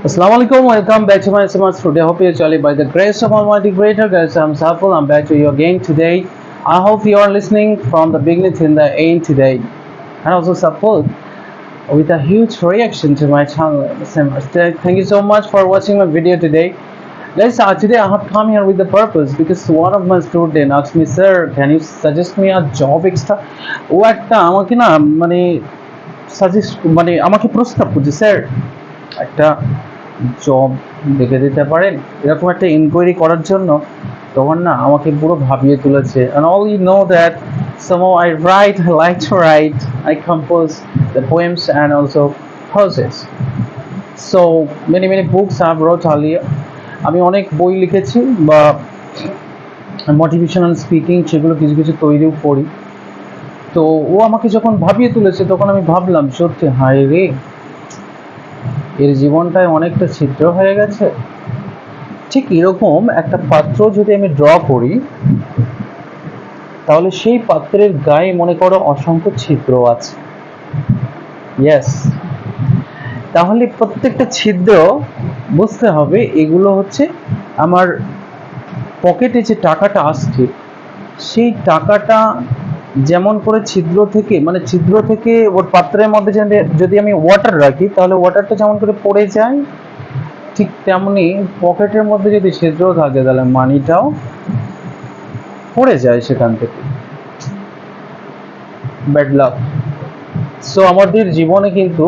Assalamualaikum, welcome back to my Smart Today. Hope you're jolly by the grace of Almighty Creator. Guys, I'm Saful. I'm back to you again today. I hope you are listening from the beginning till the end today, and also support with a huge reaction to my channel. Thank you so much for watching my video today. Guys, today I have come here with the purpose because one of my students asked me, sir, can you suggest me a job extra? ও একটা আমাকে না suggest আমাকে প্রস্তাব করছে, sir একটা job দেখে দিতে পারেন, এরকম একটা ইনকোয়ারি করার জন্য। তখন না আমাকে পুরো ভাবিয়ে তুলেছে। and all you know that somehow I write, I like to write, I compose the poems and also verses. So many books I've wrote earlier. আমি অনেক বই লিখেছি বা মোটিভেশনাল স্পিকিং সেগুলো কিছু কিছু তৈরিও করি। তো ও আমাকে যখন ভাবিয়ে তুলেছে তখন আমি ভাবলাম, সত্যি হায় রে, এর জীবনটায় অনেকটা ছিদ্র হয়ে গেছে। ঠিক এরকম একটা পাত্র যদি আমি ড্র করি, তাহলে সেই পাত্রের গায়ে মনে করো অসংখ্য ছিদ্র আছে। ইয়েস, তাহলে প্রত্যেকটা ছিদ্র বুঝতে হবে এগুলো হচ্ছে আমার পকেটে যে টাকাটা আসছে, সেই টাকাটা যেমন করে ছিদ্র থেকে ওর পাত্রের মধ্যে যদি আমি ওয়াটার রাখি, তাহলে ওয়াটারটা যেমন করে পড়ে যায়, ঠিক তেমনি পকেটের মধ্যে যদি ছিদ্র থাকে তাহলে মানিটাও পড়ে যায় সেখান থেকে। Bad luck. সো আমাদের জীবনে কিন্তু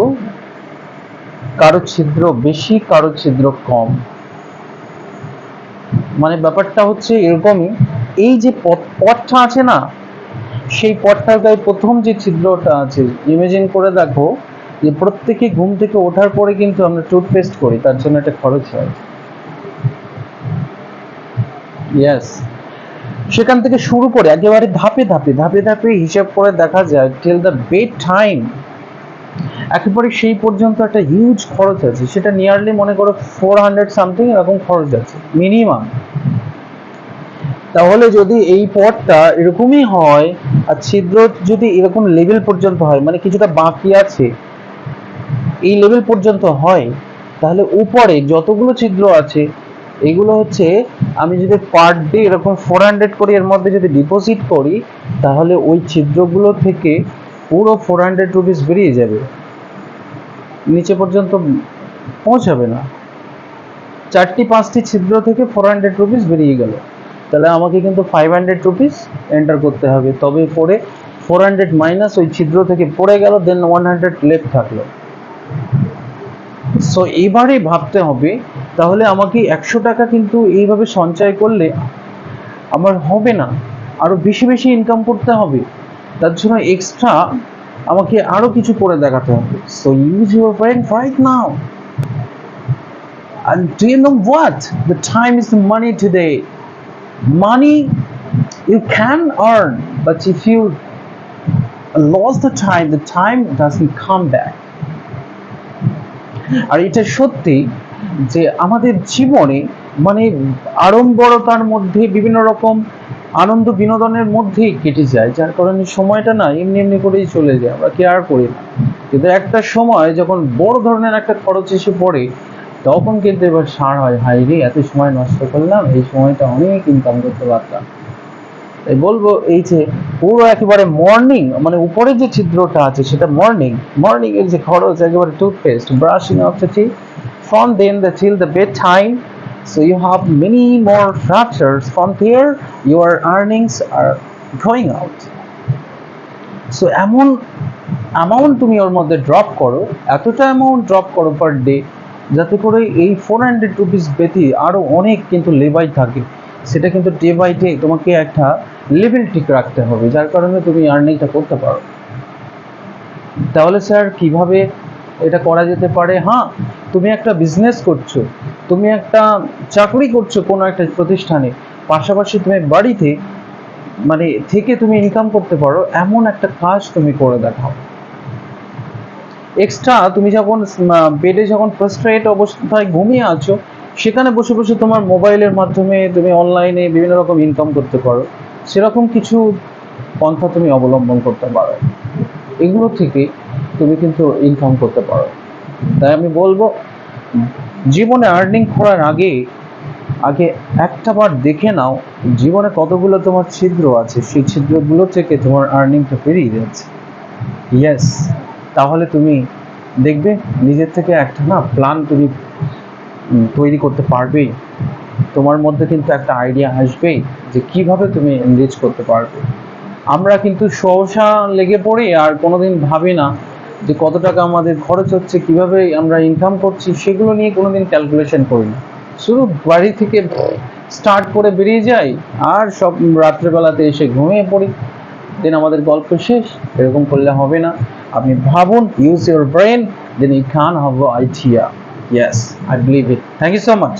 কারো ছিদ্র বেশি, কারো ছিদ্র কম। ব্যাপারটা হচ্ছে এরকমই, এই যে পথটা আছে না, সেই পথটার গায়ে প্রথম যে ছিদ্রটা আছে, ইমাজিন করে দেখো যে প্রত্যেকে ঘুম থেকে ওঠার পরে কিন্তু আমরা টুথপেস্ট করি, তার জন্য একটা খরচ হয়। ইয়েস, সেখান থেকে শুরু করে একেবারে ধাপে হিসাব করে দেখা যায় টিল দ্য বেড টাইম, একেবারে সেই পর্যন্ত একটা হিউজ খরচ আছে। সেটা নিয়ারলি মনে করো 400 সামথিং এরকম খরচ আছে মিনিমাম। তাহলে যদি এই পথটা এরকমই হয় আর ছিদ্র যদি এরকম লেভেল পর্যন্ত হয়, কিছুটা বাকি আছে, এই লেভেল পর্যন্ত হয়, তাহলে উপরে যতগুলো ছিদ্র আছে এগুলো হচ্ছে আমি যদি পার ডে এরকম 400 করে এর মধ্যে যদি ডিপোজিট করি, তাহলে ওই ছিদ্রগুলো থেকে পুরো 400 রুপিস বেরিয়ে যাবে, নিচে পর্যন্ত পৌঁছাবে না। 4-5টি ছিদ্র থেকে 400 রুপিস বেরিয়ে গেল, তাহলে আমাকে কিন্তু 500 রুপিস এন্টার করতে হবে, তবে পরে 400 মাইনাস ওই ছিদ্র থেকে পড়ে গেল, দেন 100 লেফট থাকলো। সো এবারে ভাবতে হবে, তাহলে আমাকে 100 টাকা কিন্তু এইভাবে সঞ্চয় করলে আমার হবে না, আরো বেশি ইনকাম করতে হবে। তার জন্য এক্সট্রা আমাকে আরো কিছু করে দেখাতে হবে। So use your brain right now. And do you know what? The time is the money today. Money you can earn, but if you lost the time doesn't come back. আর এটা সত্যি যে আমাদের জীবনে আড়ম্বরতার মধ্যে বিভিন্ন রকম আনন্দ বিনোদনের মধ্যেই কেটে যায়, যার কারণে সময়টা না এমনি করেই চলে যায়, আমরা কেয়ার করি না। কিন্তু একটা সময় যখন বড় ধরনের একটা খরচ এসে পড়ে, তখন কিন্তু এবার সার হয়, হাই রে, এত সময় নষ্ট করলাম, এই সময়টা অনেক ইনকাম করতে পারতাম। তাই বলবো, এই যে পুরো একেবারে মর্নিং উপরে যে ছিদ্রটা আছে সেটা মর্নিং এর যে খরচ, একেবারে toothpaste, brushing of the teeth, from then till the bedtime, so you have many more factors. From there your earnings are going out. So এমন অ্যামাউন্ট তুমি ওর মধ্যে ড্রপ করো, এতটা অ্যামাউন্ট ড্রপ করো পার ডে, যাতে করে এই 400 রুপিস ব্যতীত আরো অনেক কিন্তু লেবাই থাকে। সেটা কিন্তু ডে বাই ডে তোমাকে একটা লেভেল ঠিক রাখতে হবে, যার কারণে তুমি আর্নিংটা করতে পারো। তাহলে স্যার কিভাবে এটা করা যেতে পারে? হ্যাঁ, তুমি একটা বিজনেস করছো, তুমি একটা চাকরি করছো কোনো একটা প্রতিষ্ঠানে, পাশাপাশি তুমি বাড়িতে থেকে তুমি ইনকাম করতে পারো, এমন একটা কাজ তুমি করে দেখাও। এক্সট্রা তুমি যখন বেডে যখন ফ্রাস্ট্রেট অবস্থায় ঘুমিয়ে আছো, সেখানে বসে বসে তোমার মোবাইলের মাধ্যমে তুমি অনলাইনে বিভিন্ন রকম ইনকাম করতে পারো, সেরকম কিছু পন্থা তুমি অবলম্বন করতে পারো, এগুলো থেকে তুমি কিন্তু ইনকাম করতে পারো। তাই আমি বলবো, জীবনে আর্নিং করার আগে আগে একটা বার দেখে নাও জীবনে কতগুলো তোমার ছিদ্র আছে, সেই ছিদ্রগুলো থেকে তোমার আর্নিংটা বেরিয়ে যাচ্ছে। ইয়েস, তাহলে তুমি দেখবে নিজের থেকে একটা না প্ল্যান তুমি তৈরি করতে পারবেই। তোমার মধ্যে কিন্তু একটা আইডিয়া আসবেই যে কিভাবে তুমি এনরিচ করতে পারবে। আমরা কিন্তু সহসা লেগে পড়ি আর কোনোদিন ভাবি না যে কত টাকা আমাদের খরচ হচ্ছে, কিভাবে আমরা ইনকাম করছি, সেগুলো নিয়ে কোনোদিন ক্যালকুলেশন করি না। শুধু বাড়ি থেকে স্টার্ট করে বেরিয়ে যাই আর সব রাত্রেবেলাতে এসে ঘুমিয়ে পড়ি, দেন আমাদের গল্প শেষ। এরকম করলে হবে না। আপনি ভাবুন, use your brain, then you can have idea. Yes, I believe it. Thank you so much.